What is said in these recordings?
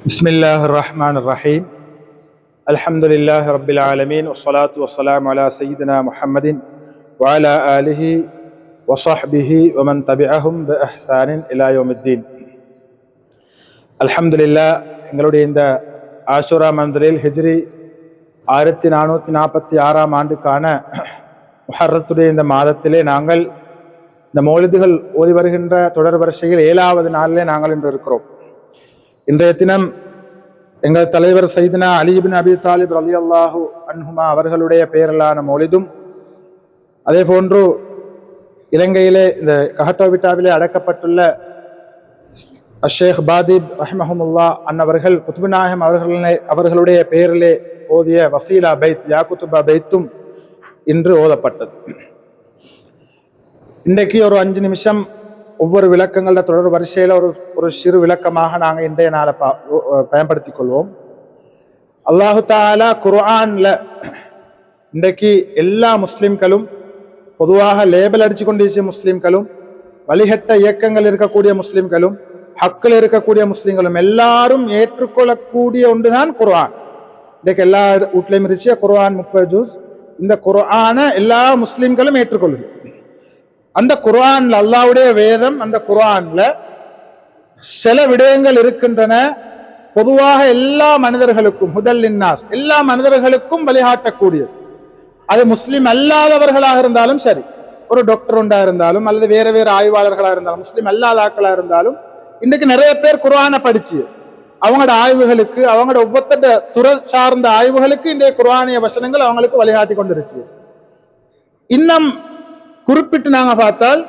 بسم الله الرحمن الرحيم الحمد لله رب العالمين والصلاة والسلام على سيدنا محمد وعلى آله وصحبه ومن تبعهم بإحسان إلى يوم الدين. الحمد لله. எங்களுடைய இந்த ஆஷுரா மந்திரில் ஹிஜ்ரி 1446 ஆண்டுக்கான முஹர்ரத்துடைய இந்த மாதத்திலே நாங்கள் இந்த மௌலிதுகள் ஓதி வருகின்ற தொடர் வரிசையில் 7வது நாளிலே நாங்கள் இன்று இருக்கிறோம். இன்றைய தினம் எங்கள் தலைவர் சையதுனா அலி இப்னு அபி தாலிப் ரலியல்லாஹு அன்ஹுமா அவர்களுடைய பெயரிலான மௌலிதும், அதே போன்று இலங்கையிலே இந்த கஹட்டோவிட்டாவிலே அடக்கப்பட்டுள்ள ஷேக் பாதிப் ரஹ்மஹுமுல்லா அன்னவர்கள் குத்துபு நாயகம் அவர்களுடைய பெயரிலே ஓதிய வசீலா பைத் யாக்குத்துபா பைத்தும் இன்று ஓதப்பட்டது. இன்றைக்கு ஒரு 5 நிமிஷம் ஒவ்வொரு விளக்கங்களோட தொடர் வரிசையில ஒரு சிறு விளக்கமாக நாங்கள் இன்றைய நாளை பயன்படுத்திக் கொள்வோம். அல்லாஹு தாலா குர்ஆன்ல இன்றைக்கு எல்லா முஸ்லிம்களும், பொதுவாக லேபல் அடிச்சு கொண்டிருக்க முஸ்லிம்களும், வழிகட்ட இயக்கங்கள் இருக்கக்கூடிய முஸ்லிம்களும், ஹக்கில் இருக்கக்கூடிய முஸ்லிம்களும் எல்லாரும் ஏற்றுக்கொள்ளக்கூடிய ஒன்றுதான் குர்ஆன். இன்றைக்கு எல்லா வீட்லையும் இருந்துச்சு குர்ஆன் 30 ஜூஸ். இந்த குர்ஆனை எல்லா முஸ்லிம்களும் ஏற்றுக்கொள்ளுது. அந்த குர்ஆன்ல அல்லாஹ்வுடைய வேதம், அந்த குர்ஆன்ல சில விடயங்கள் இருக்கின்றன. பொதுவாக எல்லா மனிதர்களுக்கும் முதல்லின்னாஸ், எல்லா மனிதர்களுக்கும் வழிகாட்டக்கூடியது. அது முஸ்லிம் அல்லாதவர்களாக இருந்தாலும் சரி, ஒரு டாக்டர் ஒன்றா இருந்தாலும் அல்லது வேற வேற ஆய்வாளர்களாக இருந்தாலும், முஸ்லிம் அல்லாத ஆட்களா இருந்தாலும், இன்னைக்கு நிறைய பேர் குர்ஆனை படிச்சு அவங்களோட ஆய்வுகளுக்கு, அவங்களோட ஒவ்வொருத்த துறை சார்ந்த ஆய்வுகளுக்கு இன்றைய குர்ஆனிய வசனங்கள் அவங்களுக்கு வழிகாட்டி கொண்டிருச்சு. இன்னும் குறிப்பிட்டு நாங்க பார்த்தால்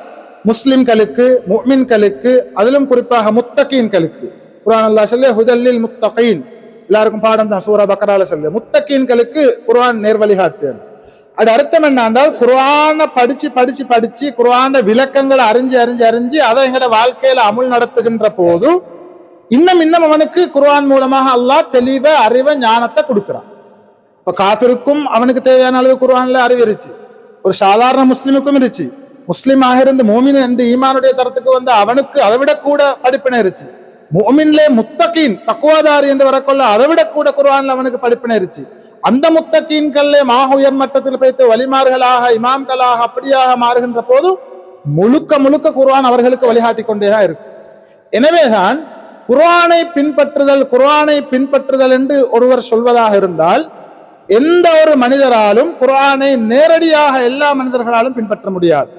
முஸ்லிம்களுக்கு, முஃமின்களுக்கு, அதிலும் குறிப்பாக முத்தகீன்களுக்கு, குர்ஆன் அல்லாஹ் சொல்லி ஹுதல்லில் முத்தகீன், எல்லாருக்கும் பாடம் தான், சூரா பக்ரால சொல்லி முத்தகீன்களுக்கு குர்ஆன் நேர் வழிகாட்டு. அது அர்த்தம் என்னன்றால் குர்ஆனை படிச்சு படிச்சு படிச்சு குர்ஆன விளக்கங்களை அறிஞ்சு அறிஞ்சு அறிஞ்சு அதை எங்கட வாழ்க்கையில அமுல் நடத்துகின்ற போது இன்னும் அவனுக்கு குர்ஆன் மூலமாக அல்லாஹ் தெளிவ அறிவ ஞானத்தை கொடுக்கிறான். இப்ப காஃபிருக்கும் அவனுக்கு தேவையான அளவு குர்ஆன்ல அறிவு இருந்துச்சு, ஒரு சாதாரண முஸ்லிமுக்கும் இருந்துச்சு. முஸ்லிமாக இருந்து மோமின் என்று ஈமானுடைய தரத்துக்கு வந்து அவனுக்கு அதை விட கூட படிப்பினை இருந்துச்சு. மோமின்லே முத்தகீன் தக்குவாதாரி என்று வரக்கொள்ள அதை விட கூட குர்ஆன்ல அவனுக்கு படிப்பினை இருந்துச்சு. அந்த முத்தகீன்களே மாக உயர் மட்டத்தில் வைத்து வலிமார்களாக, இமாம்களாக அப்படியாக மாறுகின்ற போது முழுக்க முழுக்க குர்ஆன் அவர்களுக்கு வழிகாட்டி கொண்டேதான் இருக்கு. எனவேதான் குர்ஆனை பின்பற்றுதல் என்று ஒருவர் சொல்வதாக இருந்தால் எந்த ஒரு மனிதராலும் குர்ஆனை நேரடியாக எல்லா மனிதர்களாலும் பின்பற்ற முடியாது.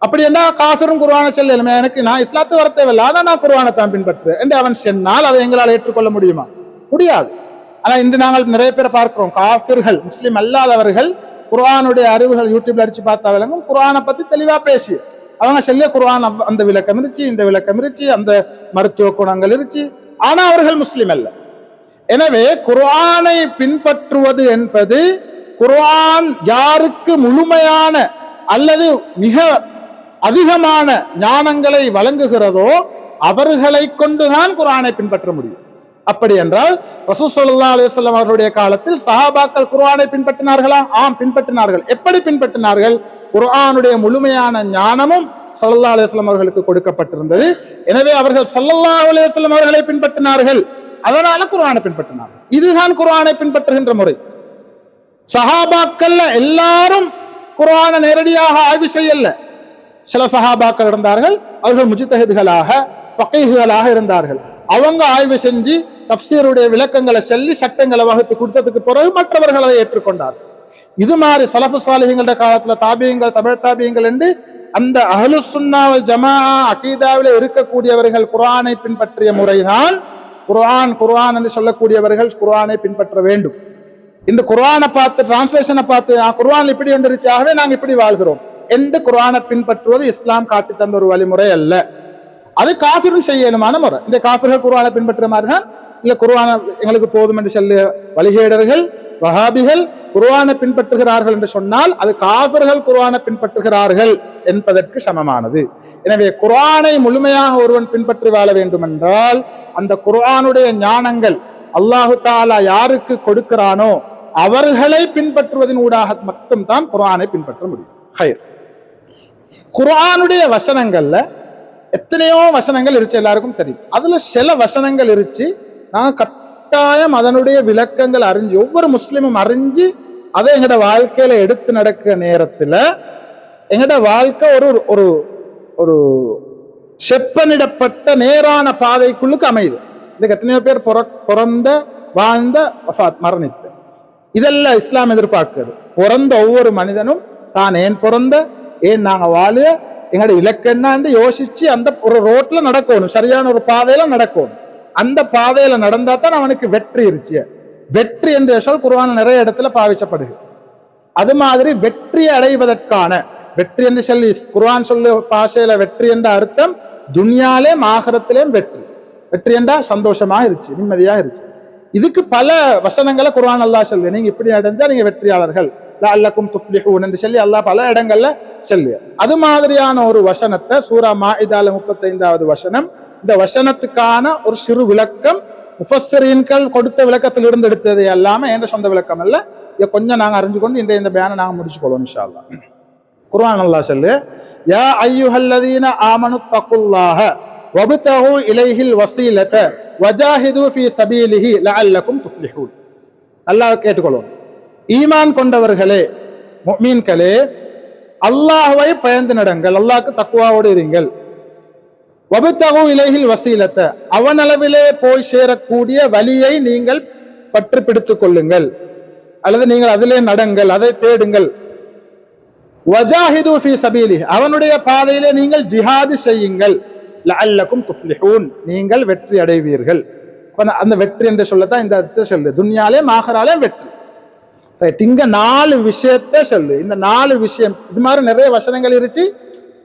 அப்படி என்ன காஃபிரும் குர்ஆனை செல்ல, எனக்கு நான் இஸ்லாத்து வர தேவையில்லை, ஆனா நான் குர்ஆனை தான் பின்பற்றுவேன் என்று அவன் சொன்னால் அதை எங்களால் ஏற்றுக்கொள்ள முடியுமா? முடியாது. ஆனா இன்று நாங்கள் நிறைய பேரை பார்க்கிறோம், காஃபிர்கள், முஸ்லிம் அல்லாதவர்கள் குர்ஆனுடைய அறிவுகள் யூடியூப்ல அடிச்சு பார்த்தா விளங்கும், குர்ஆனை பத்தி தெளிவா பேசி அவங்க செல்ல குர்ஆன் அந்த விளக்கம் இருந்துச்சு, இந்த விளக்கம் இருந்துச்சு, அந்த மருத்துவ குணங்கள் இருந்துச்சு, ஆனா அவர்கள் முஸ்லிம் அல்ல. எனவே குர்ஆனை பின்பற்றுவது என்பது குர்ஆன் யாருக்கு முழுமையான அல்லது மிக அதிகமான ஞானங்களை வழங்குகிறதோ அவர்களை கொண்டுதான் குர்ஆனை பின்பற்ற முடியும். அப்படி என்றால் ரசூல் ஸல்லல்லாஹு அலைஹி வஸல்லம் அவர்களுடைய காலத்தில் சஹாபாக்கள் குர்ஆனை பின்பற்றினார்களா? ஆம், பின்பற்றினார்கள். எப்படி பின்பற்றினார்கள்? குர்ஆனுடைய முழுமையான ஞானமும் ஸல்லல்லாஹு அலைஹி வஸல்லம் அவர்களுக்கு கொடுக்கப்பட்டிருந்தது. எனவே அவர்கள் ஸல்லல்லாஹு அலைஹி வஸல்லம் அவர்களை பின்பற்றினார்கள், அதனால குர்ஆனை பின்பற்றினார்கள். இதுதான் குர்ஆனை பின்பற்றுகின்ற முறை. சஹாபாக்கள் எல்லாரும் குர்ஆனை நேரடியாக ஆய்வு செய்யல. சில சஹாபாக்கள் இருந்தார்கள், அவர்கள் முஜ்தஹித்களாக, ஃபகீஹ்களாக இருந்தார்கள். அவங்க ஆய்வு செஞ்சு தஃப்சீருடைய விளக்கங்களை சொல்லி சட்டங்களை வகுத்து கொடுத்ததுக்கு பிறகு மற்றவர்கள் அதை ஏற்றுக்கொண்டார்கள். இது மாதிரி ஸலஃபு ஸாலிஹீன்களுடைய காலத்துல தாபியீன்கள், தபஅ தாபியீன்கள் என்று அந்த அஹ்லுஸ் சுன்னா வல் ஜமாஅ அகீதாவிலே இருக்கக்கூடியவர்கள் குர்ஆனை பின்பற்றிய முறைதான் குர்ஆன் என்று சொல்லக்கூடியவர்கள் குர்ஆனை பின்பற்ற வேண்டும். இந்த குர்ஆனை பார்த்து, டிரான்ஸ்லேஷனை பார்த்து, குர்ஆன் இப்படி வந்துருச்சு, ஆகவே நாங்கள் இப்படி வாழ்கிறோம் என்று குர்ஆனை பின்பற்றுவது இஸ்லாம் காட்டி தந்த ஒரு வழிமுறை அல்ல. அது காஃபிரும் செய்யணுமான முறை. இந்த காஃபிர்கள் குர்ஆனை பின்பற்ற மாதிரி தான். இல்ல குர்ஆன் எங்களுக்கு போதும் என்று சொல்ல வழிகேடர்கள், வஹாபிகள் குர்ஆனை பின்பற்றுகிறார்கள் என்று சொன்னால் அது காஃபிர்கள் குர்ஆனை பின்பற்றுகிறார்கள் என்பதற்கு சமமானது. எனவே குர்ஆனை முழுமையாக ஒருவன் பின்பற்றி வாழ வேண்டும் என்றால் அந்த குர்ஆனுடைய ஞானங்கள் அல்லாஹு தஆலா யாருக்கு கொடுக்கிறானோ அவர்களை பின்பற்றுவதன் ஊடாக மட்டும் தான் குர்ஆனை பின்பற்ற முடியும். ஹைர். குர்ஆனுடைய வசனங்கள்ல எத்தனையோ வசனங்கள் இருச்சு, எல்லாருக்கும் தெரியும். அதுல சில வசனங்கள் இருச்சு நான் கட்டாயம் அதனுடைய விளக்கங்கள் அறிஞ்சு ஒவ்வொரு முஸ்லிமும் அறிஞ்சு அதை எங்கட வாழ்க்கையில எடுத்து நடக்கிற நேரத்துல எங்கட வாழ்க்கை ஒரு ஒரு ஒரு செப்பனிடப்பட்ட நேரான பாதைக்குள்ளுக்கு அமையுது. இதுக்கு எத்தனையோ பேர் பிறந்த வாழ்ந்த மரணித்த இதெல்லாம் இஸ்லாம் எதிர்பார்க்குது. பிறந்த ஒவ்வொரு மனிதனும் தான் ஏன் பிறந்த, ஏன் நாங்க வாழ, எங்களோட இலக்கு என்னன்னு யோசிச்சு அந்த ஒரு ரோட்ல நடக்கணும், சரியான ஒரு பாதையில நடக்கணும். அந்த பாதையில நடந்தா தான் அவனுக்கு வெற்றி இருச்சு. வெற்றி என்ற சொல் குர்ஆன்ல நிறைய இடத்துல பாவிக்கப்படுது. அது மாதிரி வெற்றி அடைவதற்கான வெற்றி என்று சொல்லி குர்ஆன் சொல்லு பாஷையில வெற்றி என்ற அர்த்தம் துன்யாலே ஆகிரத்திலேயும் வெற்றி. வெற்றி என்றா சந்தோஷமா இருச்சு, நிம்மதியா இருச்சு. இதுக்கு பல வசனங்களை குர்ஆன் அல்லாஹ் சொல்லு, நீங்க இப்படி அடைஞ்சா நீங்க வெற்றியாளர்கள், லஅல்லக்கும் துஃப்லிஹூன் என்று சொல்லி அல்லாஹ் பல இடங்கள்ல சொல்லு. அது மாதிரியான ஒரு வசனத்தை சூரா மாஇதால 35வது வசனம், இந்த வசனத்துக்கான ஒரு சிறு விளக்கம் முஃபஸ்ஸரீன்கள் கொடுத்த விளக்கத்தில் இருந்து எடுத்தது எல்லாமே என்ற சொந்த விளக்கம் அல்ல. இதை கொஞ்சம் நாங்க அறிஞ்சு கொண்டு இன்றைய இந்த பயானை நாங்க முடிச்சுக்கொள்வோம் இன்ஷா அல்லாஹ். குர்ஆன் அல்லாஹ் சொல்லு, யா அய்யுஹல்லதீன ஆமனு தக்குல்லாஹ வப்தகு இலைஹில் வஸீலத வஜாஹிது ஃபீ சபீலிஹி லஅல்லகும் துஃப்லிஹூன். அல்லாஹ் கேட்டுக்கொள்வோம். ஈமான் கொண்டவர்களே, முஃமின்களே, அல்லாஹ்வை பயந்து நடங்கள், அல்லாஹ்க்கு தக்வாவோடு இருங்கள். வப்தகு இலைஹில் வஸீலத, அவனளவிலே போய் சேரக்கூடிய வழியை நீங்கள் பற்றி பிடித்துக் கொள்ளுங்கள், அல்லது நீங்கள் அதிலே நடங்கள், அதை தேடுங்கள். வஜாஹிது ஃபீ சபீலிஹி, அவனுடைய பாதையிலே நீங்கள் ஜிஹாது செய்யுங்கள். லஅல்லகும் துஃப்லிஹூன், நீங்கள் வெற்றி அடைவீர்கள். அந்த வெற்றி என்று சொல்லத்தான் இந்த அர்த்தம் சொல்லு, துன்யாலே ஆகிராலே வெற்றி. இங்க 4 விஷயத்தை சொல்லு. இந்த 4 விஷயம் இது மாதிரி நிறைய வசனங்கள் இருச்சு.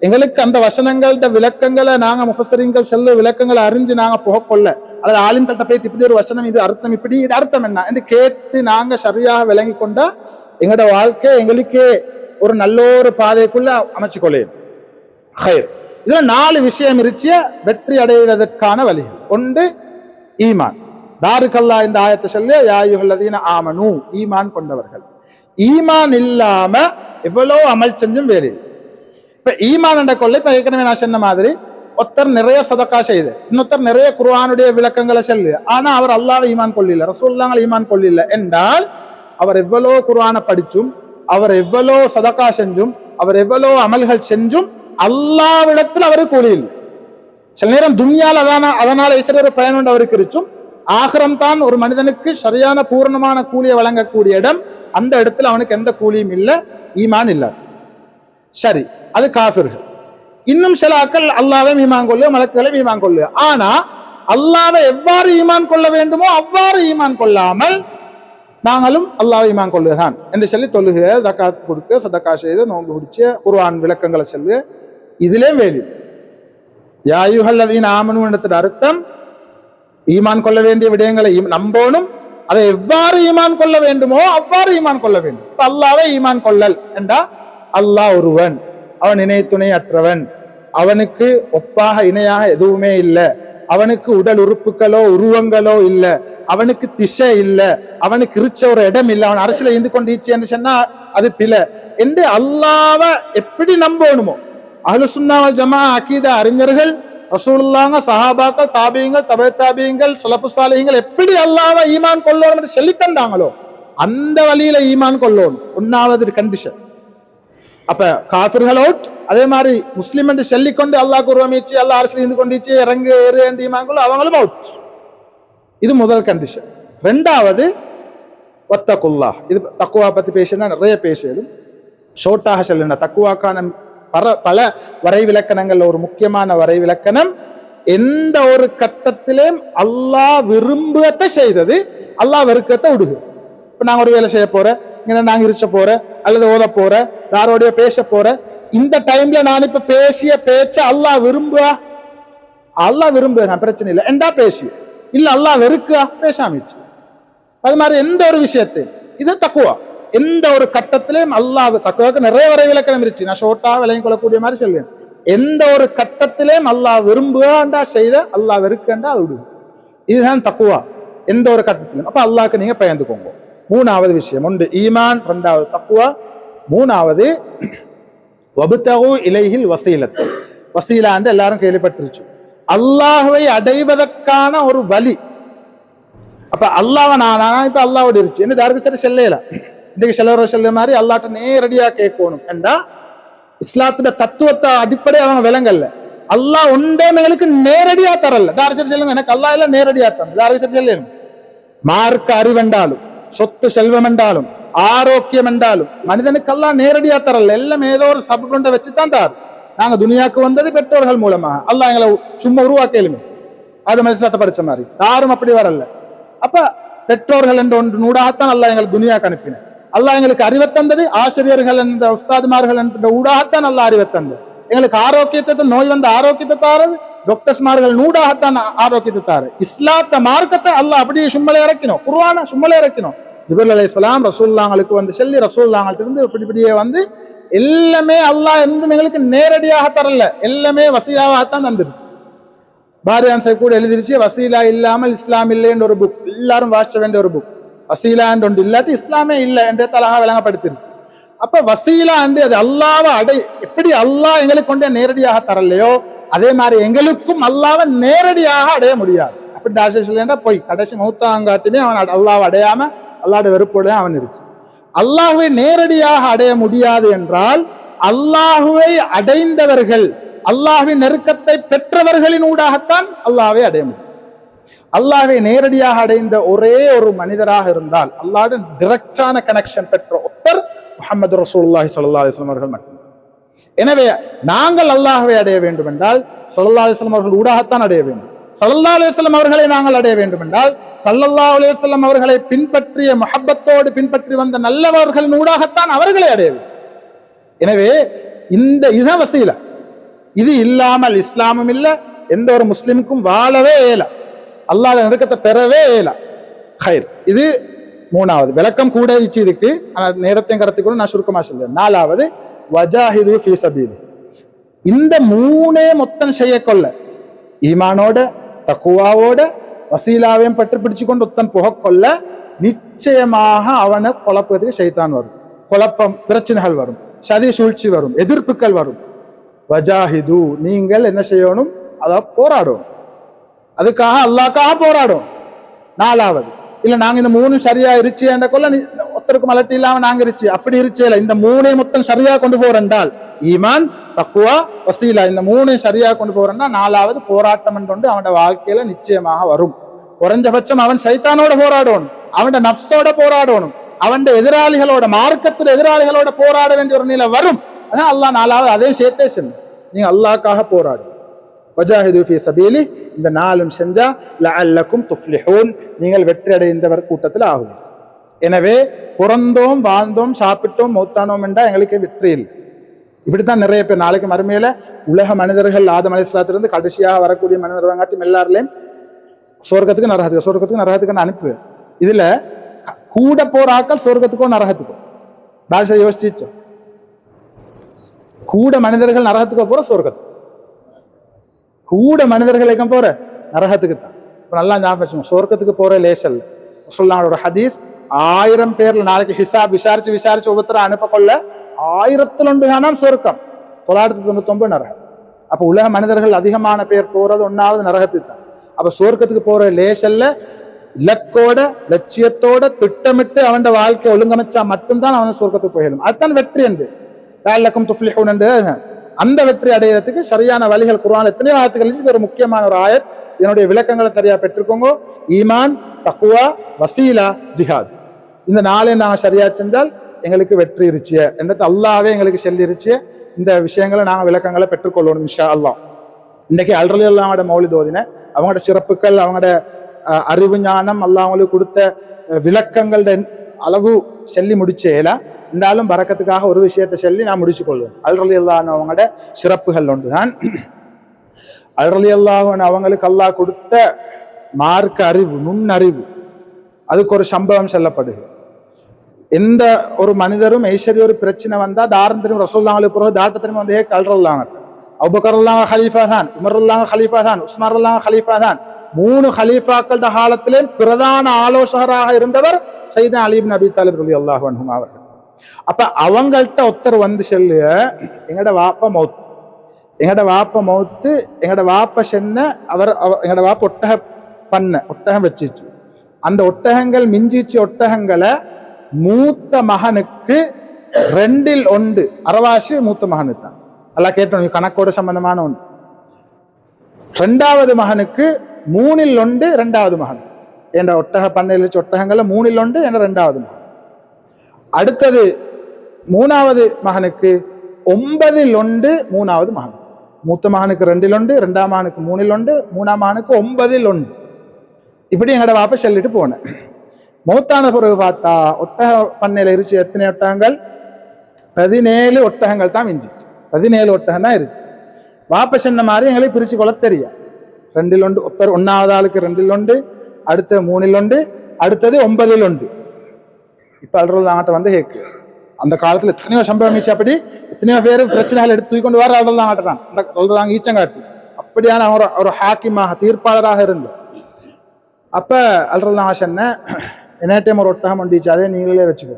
எங்களுக்கு அந்த வசனங்கள்ட விளக்கங்களை நாங்க முஃபஸ்ஸரீன்கள் சொல்ல விளக்கங்களை அறிஞ்சு நாங்க புகக்கொள்ள, அல்லது ஆலிம்கள்ட்ட போய் இப்படி ஒரு வசனம், இது அர்த்தம் இப்படி, இது அர்த்தம் என்ன என்று கேட்டு நாங்க சரியாக விளங்கி கொண்டா எங்களோட வாழ்க்கை எங்களுக்கே ஒரு நல்ல ஒரு பாதைக்குள்ள அமைச்சு கொள்ளையும். இதுல 4 விஷயம் இருச்சிய வெற்றி அடைவதற்கான வழிகள். ஒன்று ஈமான். தாருக்கல்லா இந்த ஆயத்தை சொல்லி, யா அய்யுஹல்லதீன ஆமனு, ஈமான் கொண்டவர்கள். ஈமான் இல்லாம எவ்வளவு அமல் செஞ்சும் வேறு. இப்ப ஈமான் என்ற கொள்ளை, இப்ப ஏற்கனவே நான் சொன்ன மாதிரி ஒருத்தர் நிறைய சதக்கா செய்து, இன்னொருத்தர் நிறைய குர்ஆனுடைய விளக்கங்களை சொல்லு, ஆனா அவர் அல்லாஹ்வை ஈமான் கொள்ளில்லை, ரசூலுல்லாஹ்வை ஈமான் கொள்ளில்லை என்றால் அவர் எவ்வளோ குர்ஆனை படிச்சும், அவர் எவ்வளோ சதக்கா செஞ்சும், அவர் எவ்வளோ அமல்கள் செஞ்சும் அல்லாஹ்விடத்தில் அவரு கூலி இல்லை. சில நேரம் துன்யால அதனால ஒரு பயன் அவருக்கு இருக்கும். ஆகிரம் தான் ஒரு மனிதனுக்கு சரியான பூர்ணமான கூலியை வழங்கக்கூடிய இடம். அந்த இடத்துல அவனுக்கு எந்த கூலியும் இல்லை, ஈமான் இல்லை. சரி, அது காஃபிர்கள். இன்னும் சில ஆக்கள் அல்லாஹ்வை ஈமான் கொள்ளுக, மலக்குகளை ஈமான் கொள்ளுக. ஆனா அல்லாஹ்வை எவ்வாறு ஈமான் கொள்ள வேண்டுமோ அவ்வாறு ஈமான் கொள்ளாமல் நாங்களும் அல்லாஹ்வை ஈமான் கொள்ளுதான் என்று சொல்லி தொழுக, ஜகாத் கொடுக்க, சதக்கா செய்து, நோன்பு பிடிச்ச, குர்ஆன் விளக்கங்களை சொல்லுக. இதிலே வேலி யா அய்யுஹல்லதீன ஆமனு என்ற அர்த்தம் ஈமான் கொள்ள வேண்டிய விடயங்களை நம்பணும், அதை எவ்வாறு ஈமான் கொள்ள வேண்டுமோ அவ்வாறு ஈமான் கொள்ள வேண்டும். அல்லாஹ்வை ஈமான் கொள்ளல் என்றா அல்லாஹ் ஒருவன், அவன் இணை துணை அற்றவன், அவனுக்கு ஒப்பாக இணையாக எதுவுமே இல்லை, அவனுக்கு உடல் உறுப்புகளோ உருவங்களோ இல்லை, அவனுக்கு திசை இல்லை, அவனுக்கு இருச்ச ஒரு இடம் இல்லை, அவன் அரசியல இருந்து கொண்டு என்று சொன்னா அது பிழை என்று அல்லாஹ்வை எப்படி நம்பணுமோ, அஹ்லுஸ் சுன்னah வல் ஜமாஅ அகீதா அறிஞர்கள், ரசூலுல்லாஹ், சஹாபாக்கள், தாபியீங்கள், தபே தாபியீங்கள், ஸலஃபுஸ் ஸாலிஹீன்கள் எப்படி அல்லாஹ்வை ஈமான் கொள்ளணும் என்று சொல்லி தந்தாங்களோ அந்த வழியில ஈமான் கொள்ளணும். ஒன்னாவது கண்டிஷன். அப்ப காஃபிர்கள் அவுட். அதே மாதிரி முஸ்லிம் என்று சொல்லிக்கொண்டு அல்லாஹ் குர்ஆனிச்சு, அல்லாஹ் அரசியல் இருந்து கொண்டிச்சு, இறங்கு ஏறு என்று ஈமான் கொள்ள அவங்களும் அவுட். இது முதல் கண்டிஷன். ரெண்டாவது வத்தகுல்லாஹ். இது தக்வா பத்தி பேசினா நிறைய பேசலும், ஷோர்ட்டாக சொல்லுங்க. தக்குவாக்கான பல வரைவிலக்கணங்கள்ல ஒரு முக்கியமான வரைவிலக்கணம், எந்த ஒரு கட்டத்திலும் அல்லாஹ் விரும்பத்தை செய்தது, அல்லாஹ் வெறுக்கத்தை விடுது. இப்ப நாங்க ஒரு வேலை செய்ய போறேன், நாங்க இருச்ச போறேன், அல்லது ஓத போறேன், யாரோடைய பேச போறேன், இந்த டைம்ல நான் இப்ப பேசிய பேச்ச அல்லாஹ் விரும்புவா? அல்லாஹ் விரும்புவேன், பிரச்சனை இல்லை என்றா பேசி, இல்ல அல்லாஹ் வெறுக்கா பேசாமிச்சு. அது மாதிரி எந்த ஒரு விஷயத்தை, இது தக்குவா. எந்த ஒரு கட்டத்திலும் அல்லாஹ், தக்குவாக்கு நிறைய வரைவிலக்கணம் இருச்சு, நான் ஷோர்ட்டா விளங்கி கொள்ளக்கூடிய மாதிரி சொல்லுவேன். எந்த ஒரு கட்டத்திலும் அல்லாஹ் விரும்புவாண்டா செய்த, அல்லாஹ் வெறுக்கண்டா அது விடுவோம். இதுதான் தக்குவா எந்த ஒரு கட்டத்திலும். அப்ப அல்லாஹ்க்கு நீங்க பயந்துக்கோங்க. மூணாவது விஷயம், ஒன்று ஈமான், ரெண்டாவது தக்குவா, மூணாவது வப்தகு இலைஹில் வஸீலத். வஸீலா என்று எல்லாரும் கேள்விப்பட்டிருச்சு. அல்லாஹ்வை அடைவதற்கான ஒரு வழி, அப்ப அல்லாவை நான் இப்ப அல்லாவோட இருச்சு என்ன யாருக்கு சரி செல்லையில இன்றைக்கு செல்லவர செல்ல மாதிரி அல்லாட்ட நேரடியா கேட்கணும் என்றா இஸ்லாத்துல தத்துவத்தை அடிப்படை அவங்க விலங்கல்ல அல்லாஹ் ஒன்றேங்களுக்கு நேரடியா தரல தாரசரி செல்லுங்க எனக்கு அல்லாஹ் எல்லாம் நேரடியா தரும் தாரசரி செல்லும் மார்க்க அறிவென்றாலும் சொத்து செல்வம் என்றாலும் ஆரோக்கியம் என்றாலும் மனிதனுக்கு அல்லாஹ் நேரடியா தரல எல்லாம் ஏதோ ஒரு சபு கொண்ட வச்சுதான் தாரு நாங்க துனியாவுக்கு வந்தது பெற்றோர்கள் மூலமாக அல்லாஹ் எங்களை சும்மா உருவாக்கலுமே அது மனுஷத்தை படிச்ச மாதிரி யாரும் அப்படி வரல அப்ப பெற்றோர்கள் என்ற ஒன்று ஊடாகத்தான் அல்லாஹ் எங்களுக்கு துனியாவுக்கு அனுப்பின அல்லாஹ் எங்களுக்கு அறிவை தந்தது ஆசிரியர்கள் என்ற உஸ்தாதுமார்கள் என்ற ஊடாகத்தான் அல்லாஹ் அறிவை தந்தது எங்களுக்கு ஆரோக்கியத்தை நோய் வந்த ஆரோக்கியத்தை தாரது டாக்டர்ஸ்மார்கள் நூடாகத்தான் ஆரோக்கியத்தை தாரு இஸ்லாத்த மார்க்கத்தை அல்லாஹ் அப்படியே சும்மலை இறக்கணும் குர்ஆனை சும்மலை இறக்கணும் ஜிப்ரீல் அலைஹிஸ்ஸலாம் ரசூலுல்லாஹ்களுக்கு வந்து சொல்லி ரசூலுல்லாஹ்கிட்ட இருந்து இப்படியே வந்து எல்லாமே அல்லாஹ் எந்த எங்களுக்கு நேரடியாக தரல எல்லாமே வசீலாவாகத்தான் தந்துருச்சு பாரியான் சாஹிப் கூட எழுதிருச்சு வசீலா இல்லாமல் இஸ்லாம் இல்லைன்ற ஒரு புக் எல்லாரும் வாசிக்க வேண்டிய ஒரு புக் வசீலா என்று ஒன்று இல்லாட்டி இஸ்லாமே இல்லை என்ற தலகா விளங்கப்படுத்திருச்சு அப்ப வசீலா என்று அது அல்லாவை எப்படி அல்லாஹ் எங்களுக்கு கொண்டே நேரடியாக தரலையோ அதே மாதிரி எங்களுக்கும் அல்லாவை நேரடியாக அடைய முடியாது அப்படி டாக்டர் போய் கடைசி மௌத்தாங்காட்டினே அவன் அல்லாவை அடையாம அல்லாட வெறுப்போட அவன் இருச்சு அல்லாஹுவை நேரடியாக அடைய முடியாது என்றால் அல்லாஹுவை அடைந்தவர்கள் அல்லாஹ்வின் நெருக்கத்தை பெற்றவர்களின் ஊடாகத்தான் அல்லாஹ்வை அடைய முடியும் அல்லாஹ்வை நேரடியாக அடைந்த ஒரே ஒரு மனிதராக இருந்தால் அல்லாஹ்வுடைய டைரக்டான கனெக்ஷன் பெற்ற ஒருத்தர் முஹம்மது ரசூலுல்லாஹி ஸல்லல்லாஹு அலைஹி வஸல்லம் அவர்கள் மட்டும்தான் எனவே நாங்கள் அல்லாஹ்வை அடைய வேண்டும் என்றால் ஸல்லல்லாஹு அலைஹி வஸல்லம் அவர்கள் ஊடாகத்தான் அடைய வேண்டும் ஸல்லல்லாஹு அலைஹி வஸல்லம் அவர்களை நாங்கள் அடைய வேண்டும் என்றால் ஸல்லல்லாஹு அலைஹி வஸல்லம் அவர்களை பின்பற்றிய முஹப்பத்தோடு பின்பற்றி வந்த நல்லவர்களின் ஊடாகத்தான் அவர்களை அடைய வேண்டும் எனவே இந்த இத வசீலா இது இல்லாமல் இஸ்லாமும் இல்லை எந்த ஒரு முஸ்லிமுக்கும் வாழவே இயல அல்லாஹ் நெருக்கத்தை பெறவே இயல ஹைர் இது மூணாவது விளக்கம் கூட வச்சு இருக்கு நேரத்தையும் கருத்துக்கு நான் சுருக்கமா சொல்றேன் நாலாவது வஜாஹிது ஃபீ சபீலி இந்த மூணே மொத்தம் செய்ய கொள்ள ஈமானோட தக்குவாவோட வசீலாவையும் பற்று பிடிச்சு கொண்டு ஒத்தன் புக கொள்ள நிச்சயமாக அவனை குழப்பத்துக்கு ஷைத்தான் வரும் குழப்பம் பிரச்சனைகள் வரும் சதி சூழ்ச்சி வரும் எதிர்ப்புகள் வரும் வஜாஹிது நீங்கள் என்ன செய்யணும் அதாவது போராடும் அதுக்காக அல்லாஹ்க்காக போராடும் நாலாவது இல்ல நாங்க இந்த மூணு சரியா இருச்சு என்ற கொள்ள ஒருத்தருக்கு மலட்டி இல்லாம நாங்க இருச்சு அப்படி இருச்சேல இந்த மூணே மொத்தம் சரியா கொண்டு போறேன்டால் ஈமான் தக்குவா வசீலா இந்த மூணு சரியா கொண்டு போறேன்னா நாலாவது போராட்டம் என்று அவனோட வாழ்க்கையில நிச்சயமாக வரும் குறைஞ்சபட்சம் அவன் சைத்தானோட போராடணும் அவனோட நஃப்ஸோட போராடணும் அவன் எதிராளிகளோட மார்க்கத்தில் எதிராளிகளோட போராட வேண்டிய ஒரு நிலை வரும் அதான் அல்லாஹ் நாலாவது அதையும் சேர்த்தே சொன்ன நீங்க அல்லாஹ்க்காக போராடு வஜாஹிது ஃபீ சபீலி இந்த நாளும் செஞ்சா லஅல்லக்கும் துஃப்லிஹூன் நீங்கள் வெற்றி அடைந்தவர் கூட்டத்தில் ஆகுவீர்கள் எனவே பிறந்தோம் வாழ்ந்தோம் சாப்பிட்டோம் மௌத்தானோம் என்றா எங்களுக்கு வெற்றி இல்லை இப்படித்தான் நிறைய பேர் நாளைக்கு மறுமையில உலக மனிதர்கள் ஆதம் அலைஹிஸ்ஸலாத்திலிருந்து கடைசியாக வரக்கூடிய மனிதர்கள் காட்டும் எல்லாருலையும் சொர்க்கத்துக்கு நரகத்துக்கு அனுப்பு இதுல கூட போற ஆக்கள் சொர்க்கத்துக்கோ நரகத்துக்கோ பாஷா யோசிச்சோம் கூட மனிதர்கள் நரகத்துக்கோ போற சொர்க்கத்துக்கு கூட மனிதர்கள் எங்க போற நரகத்துக்கு தான் நல்லா ஞாபகம் சொர்க்கத்துக்கு போற லேசல் ரசூலுல்லாஹோட ஹதீஸ் 1000 பேர்ல நாளைக்கு ஹிசாப் விசாரிச்சு ஒவ்வொருத்தரும் அனுப்ப கொள்ள 1000 தானாம் சொர்க்கம் 999 நரகம் அப்ப உலக மனிதர்கள் அதிகமான பேர் போறது ஒன்னாவது நரகத்துக்கு தான் அப்ப சொர்க்கத்துக்கு போற லேசல்ல இலக்கோட லட்சியத்தோட திட்டமிட்டு அவன் வாழ்க்கை ஒழுங்கமைச்சா மட்டும்தான் அவன் சொர்க்கத்துக்கு போயிடும் அதுதான் வெற்றி என்று லஅல்லக்கும் துஃப்லிஹூன் என்று அந்த வெற்றி அடையிறதுக்கு சரியான வழிகள் குர்ஆன் எத்தனையோ ஆயத்துகள் இது ஒரு முக்கியமான ஒரு ஆயத் இதனுடைய விளக்கங்களை சரியா பெற்றுக்கோங்க ஈமான் தக்வா வசீலா ஜிஹாத் இந்த நாளை நாங்க சரியா செஞ்சால் எங்களுக்கு வெற்றி இருச்சிய என்றது அல்லாஹ்வே எங்களுக்கு சொல்லிருச்சிய இந்த விஷயங்களை நாங்க விளக்கங்களை பெற்றுக்கொள்ளணும் இன்ஷா அல்லாஹ் இன்னைக்கு அல் ரலியல்லாஹு மௌலித் ஓதின அவங்களோட சிறப்புகள் அவங்களோட அறிவு ஞானம் அல்லாஹ் அவங்களுக்கு கொடுத்த விளக்கங்களோட அளவு சொல்லி முடிச்சேல இருந்தாலும் பரக்கத்துக்காக ஒரு விஷயத்தை சொல்லி நான் முடிச்சு கொள்வேன் அல் ரலியல்லாஹு அவங்களோட சிறப்புகள் ஒன்றுதான் அல் ரலியல்லாஹு அவங்களுக்கு அல்லாஹ் கொடுத்த மார்க்க அறிவு நுண்ணறிவு அதுக்கு ஒரு சம்பவம் சொல்லப்படுது எந்த ஒரு மனிதரும் ஐஸ்வர்ய ஒரு பிரச்சனை வந்தா தாரந்தரும் ரசூலுல்லாஹி பிறகு தாட்டத்திலும் வந்து அல் ரலியல்லாஹு அபூபக்கர் ரலியல்லாஹு ஹலீஃபா தான் உமர் ரலியல்லாஹு ஹலீஃபா தான் உஸ்மான் ரலியல்லாஹு ஹலீஃபா தான் 3 ஹலீஃபாக்களோட காலத்திலே பிரதான ஆலோசகராக இருந்தவர் சையதுனா அலி இப்னு அபீ தாலிப் ரலியல்லாஹு அன்ஹு அவர்கள் அப்ப அவங்கள்ட்ட ஒருத்தர் வந்து சொல்லு எங்கட வாப்ப மௌத்து எங்கட வாப்ப சென்ன அவர் எங்கட வாப்ப ஒட்டகம் வச்சிச்சு அந்த ஒட்டகங்கள் மிஞ்சிச்சு ஒட்டகங்களை மூத்த மகனுக்கு 2/1 அரவாசி மூத்த மகனுக்கு தான். எல்லாம் கேட்டோம், கணக்கோடு சம்பந்தமான ஒன்று. 2வது மகனுக்கு 3/1 2வது மகன். என்ற ஒட்டக பண்ணையில் வச்சு ஒட்டகங்கள்ல 3/1 என்ற 2வது மகன். அடுத்தது 3வது மகனுக்கு 9/1 3வது மகன். மூத்த மகனுக்கு 2/1, 2ஆம் மகனுக்கு 3/1, 3ஆம் மகனுக்கு 9/1. இப்படி எங்கட வாப்ப சொல்லிட்டு போனேன். மௌத்தான பிறகு பார்த்தா ஒட்டக பண்ணையில இருச்சு எத்தனை ஒட்டகங்கள்? 17 ஒட்டகங்கள் தான் மிஞ்சிச்சு. 17 ஒட்டகம் தான் இருச்சு. வாப்ப சொன்ன மாதிரி எங்களுக்கு பிரிச்சு கொள்ள தெரியும். 2/1 ஒருத்தர் 1வது ஆளுக்கு 2/1, அடுத்த 3/1, அடுத்தது 9/1. இப்ப அல்றது ஆட்ட வந்து கேக்கு. அந்த காலத்துல எத்தனையோ சம்பவம் அப்படி எத்தனையோ பேர் பிரச்சனைகள் எடுத்து தூக்கி கொண்டு வர அல்றது ஆட்டதான். அந்த அல்றதாங்க ஈச்சங்காட்டி அப்படியான ஒரு ஹாக்கிமாக தீர்ப்பாளராக இருந்தோம். அப்ப அல்றதான் சொன்ன என்னட்டையும் ஒரு ஒட்டகம் ஒண்டிச்சு, அதே நீங்களே வச்சுக்கோ.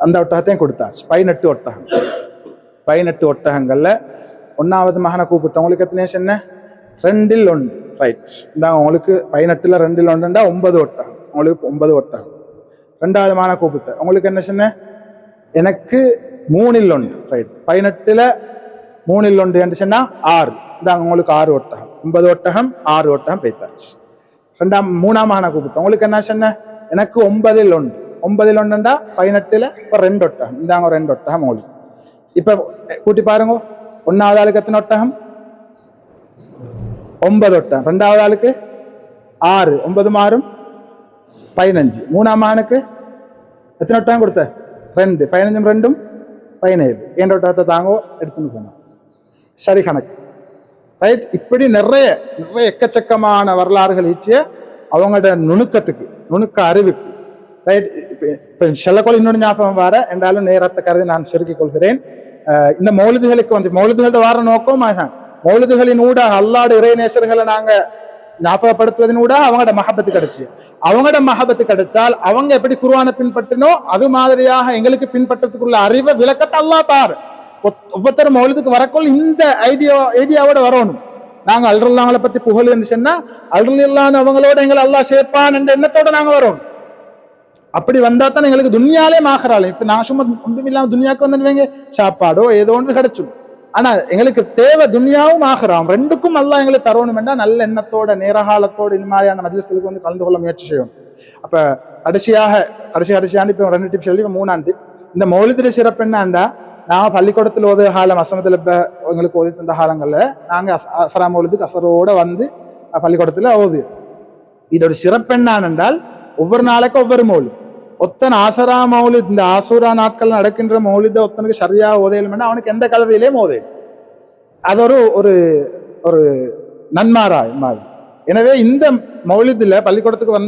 அந்த ஒட்டகத்தையும் கொடுத்தாச்சு. 18 ஒட்டகம். 18 ஒட்டகங்கள்ல 1வது மகனை கூப்பிட்டவங்களுக்கு எத்தனை சொன்ன? 2/1. ரைட், இந்தாங்க உங்களுக்கு 18ல் 2/1 9 ஒட்டகம். உங்களுக்கு 9 ஒட்டகம். 2வது மகனை கூப்பிட்ட உங்களுக்கு என்ன சொன்ன? எனக்கு 3/1. ரைட், 18ல் 3/1 என்று சொன்னா 6. இந்தாங்க உங்களுக்கு 6 ஒட்டகம். 9 ஒட்டகம் 6 ஒட்டகம் பேத்தாச்சு. 3ஆம் மகனை கூப்பிட்ட உங்களுக்கு என்ன சொன்ன? எனக்கு 9/1. 9/1 18ல் 2 ஒட்டகம். இந்தாங்க 2 ஒட்டகம் உங்களுக்கு. இப்ப கூட்டி பாருங்க, 1வது ஆளுக்கு எத்தனை ஒட்டகம்? 9 ஒட்டகம். 2வது ஆளுக்கு 6, 9 மாறும் 15. 3ஆம் மகனுக்கு எத்தனை ஒட்டகம் கொடுத்த? 2. 15 2 17. 2 ஒட்டகத்தை தாங்கோ எடுத்துன்னு போனோம். சரி கணக்கு. ரைட், இப்படி நிறைய எக்கச்சக்கமான வரலாறுகள் ஈச்சிய அவங்களோட நுணுக்க அறிவுக்கு. ரைட், இப்ப செல்லக்கோள் இன்னொரு ஞாபகம் வர என்றாலும் நேரத்தை கருதி நான் சுருக்கிக் கொள்கிறேன். இந்த மௌலிதுகளுக்கு வந்து மௌலிதுகளோட வார நோக்கம் அதுதான். மௌலிதுகளின் ஊடாக அல்லாஹ்வுடைய இறை நேசர்களை நாங்க ஞாபகப்படுத்துவதன் ஊடாக அவங்களோட மஹபத்து கிடைச்சு. அவங்களோட மஹபத்து கிடைச்சால் அவங்க எப்படி குர்ஆனை பின்பற்றினோ அது மாதிரியாக எங்களுக்கு பின்பற்றதுக்குள்ள அறிவை விளக்கத்தை அல்லாஹ் தார். ஒவ்வொருத்தரும் மௌலிதுக்கு வரக்குள் இந்த ஐடியாவோட வரணும். நாங்க அல்றல்லாங்களை பத்தி புகழ் என்று சொன்னா அல்றல்லான்னு அவங்களோட எங்களை அல்லாஹ் சேர்ப்பான் என்ற எண்ணத்தோட நாங்க வரோம். அப்படி வந்தா தான் எங்களுக்கு துன்யாலே மாகறாள். இப்ப நான் சும்மா ஒன்றும் இல்லாம துன்யாவுக்கு வந்துடுவேங்க, சாப்பாடோ ஏதோ ஒன்று கிடைச்சும். ஆனா எங்களுக்கு தேவை துன்யாவும் ஆகறாம். ரெண்டுக்கும் அல்லாஹ் எங்களுக்கு தரணும் என்றா நல்ல எண்ணத்தோட நேரகாலத்தோடு இந்த மாதிரியான மஜ்லிஸ்களுக்கு வந்து கலந்து கொள்ள முயற்சி செய்யணும். அப்ப கடைசியாண்டு இப்ப 2 டிப்ஸ் சொல்லி 3ஆம் டிப். இந்த மௌலிதுடைய சிறப்பு என்னண்டா, நான் பள்ளிக்கூடத்தில் ஓதுற காலம் அசமத்துல எங்களுக்கு ஓதி தந்த காலங்கள்ல நாங்க அசரா மௌலிதுக்கு அசரோட வந்து பள்ளிக்கூடத்துல ஓது. இதோட சிறப்பு என்னென்றால் ஒவ்வொரு நாளைக்கும் ஒவ்வொரு மௌலித். ஒத்தன் ஆசரா மௌலித், இந்த ஆசூரா நாட்கள் நடக்கின்ற மௌலித ஒத்தனுக்கு சரியா ஓதையிலும் அவனுக்கு எந்த கல்வியிலேயும் ஓதையும். அது ஒரு ஒரு நன்மாராய் மாதிரி. எனவே இந்த மௌலிதுல பள்ளிக்கூடத்துக்கு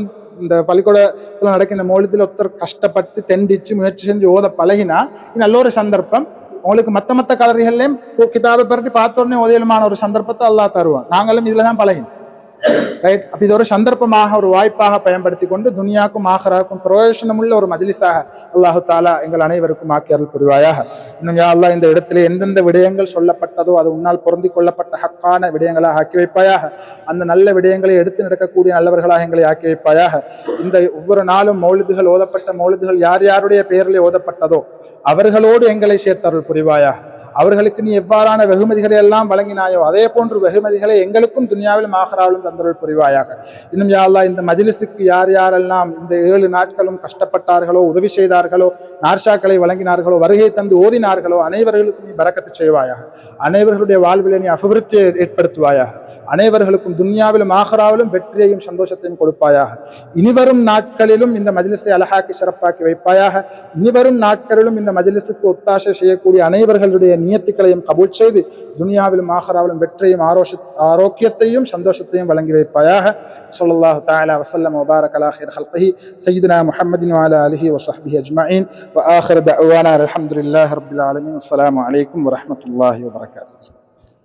இந்த பள்ளிக்கூடத்துல நடக்கிற இந்த மௌலிதுல ஒருத்தர் கஷ்டப்பட்டு தெண்டிச்சு முயற்சி செஞ்சு ஓத பழகினா நல்ல ஒரு சந்தர்ப்பம். உங்களுக்கு மத்த கலரிகள்லையும் கிதாபை பரட்டி பார்த்தோடனே ஓதையிலுமான ஒரு சந்தர்ப்பத்தை அல்லாஹ் தருவான். நாங்களும் இதுலதான் பழகினோம். ரைட், அப்ப இது ஒரு சந்தர்ப்பமாக ஒரு வாய்ப்பாக பயன்படுத்தி கொண்டு துனியாக்கும் ஆகராக்கும் பிரயோஜனமுள்ள ஒரு மஜ்லிஸாக அல்லாஹு தாலா எங்கள் அனைவருக்கும் ஆக்கி அருள் புரிவாயாக. இன்னும் யா அல்லாஹ் இந்த இடத்துல எந்தெந்த விடயங்கள் சொல்லப்பட்டதோ அது உன்னால் பொருந்தி கொள்ளப்பட்ட ஹக்கான விடயங்களாக ஆக்கி வைப்பாயாக. அந்த நல்ல விடயங்களை எடுத்து நடக்கக்கூடிய நல்லவர்களாக எங்களை ஆக்கி வைப்பாயாக. இந்த ஒவ்வொரு நாளும் மௌலிதுகள் ஓதப்பட்ட மௌலிதுகள் யார் யாருடைய பெயரிலே ஓதப்பட்டதோ அவர்களோடு எங்களை சேர்த்தருள் புரிவாயாக. அவர்களுக்கு நீ எவ்வாறான வெகுமதிகளை எல்லாம் வழங்கினாயோ அதே போன்று வெகுமதிகளை எங்களுக்கும் துன்யாவிலும் ஆகராவிலும் தந்தருள் புரிவாயாக. இன்னும் யா அல்லாஹ் இந்த மஜ்லிஸுக்கு யார் யாரெல்லாம் இந்த 7 நாட்களும் கஷ்டப்பட்டார்களோ, உதவி செய்தார்களோ, நார்ஷாக்களை வழங்கினார்களோ, வருகை தந்து ஓதினார்களோ அனைவர்களுக்கும் நீ பரக்கத்து செய்வாயாக. அனைவர்களுடைய வாழ்விலே நீ அபிவிருத்தியை ஏற்படுத்துவாயாக. அனைவர்களுக்கும் துன்யாவிலும் ஆகராவிலும் வெற்றியையும் சந்தோஷத்தையும் கொடுப்பாயாக. இனிவரும் நாட்களிலும் இந்த மஜ்லிஸை அழகாக்கி சிறப்பாக்கி வைப்பாயாக. இனிவரும் நாட்களிலும் இந்த மஜ்லிஸுக்கு ஒத்தாசை செய்யக்கூடிய அனைவர்களுடைய நியத்துக்களையும் கபூல் செய்து துனியாவிலும் ஆகராவிலும் வெற்றியும் ஆரோக்கியத்தையும் சந்தோஷத்தையும் வழங்கி வைப்பாயாக. ஸல்லல்லாஹு தஆலா வஸல்லம் வபாரக அலா கைர் ஹல்கிஹி சய்யிதினா முஹம்மதின் வஅலா ஆலிஹி வஸஹ்பிஹி அஜ்மஈன் வ ஆகிரு தஅவானா அல்ஹம்துலில்லாஹி ரப்பில் ஆலமீன். அஸ்ஸலாமு அலைக்கும் வரஹ்மத்துல்லாஹி வபரகாத்துஹு.